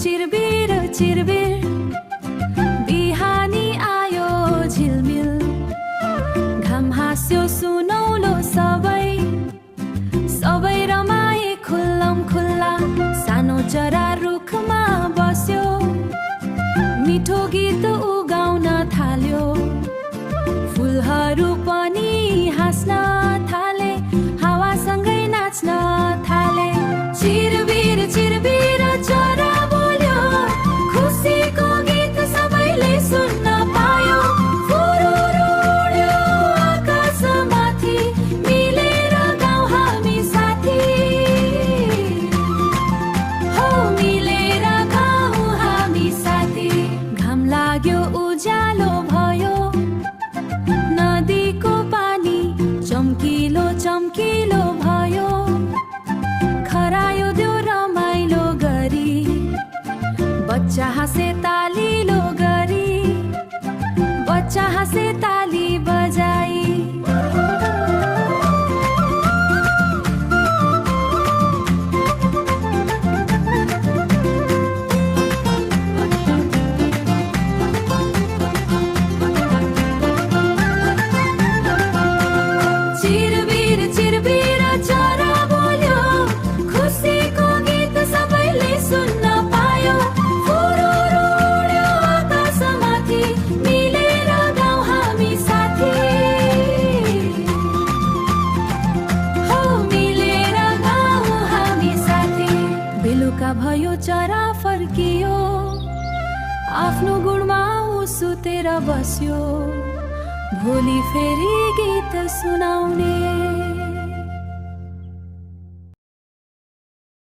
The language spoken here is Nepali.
चिरबिर चिरबिर बिहानी आयो झिलमिल घाम हाँस्यो सुनौलो सबै सबै रमाए खुल्लम खुल्ला सानो चरा रुखमा बस्यो मिठो गीत उगाउन थाल्यो फुलहरू पनि हाँस्न थाले हावासँगै नाच्न थाले चिरबिर चिरबिर चरा बोल्यो खुसीको गीत सबैले सुन्न पायो फुरुरु उड्यो आकाशमाथि मिलेर गाउँ हामी साथी हो मिलेर गाउँ हामी साथी घाम लाग्यो उज्यालो भयो नदीको पानी चम्किलो चम्किलो भयो खरायो देऊ रमाइलो गरी बच्चा हाँसे तालिलो गरी बच्चा हाँसे ताली बजाई चिरबिर चिरबिर चरा बोल्यो खुसीको गीत सबैले सुन्न पायो फुरुरु उड्यो आकाशमाथि मिलेर गाउँ हामी साथी हो मिलेर गाउँ हामी साथी बेलुका भयो चरा फर्कियो आफ्नो गुणमा ऊ सुतेर बस्यो भोलि फेरि गीत सुनाउने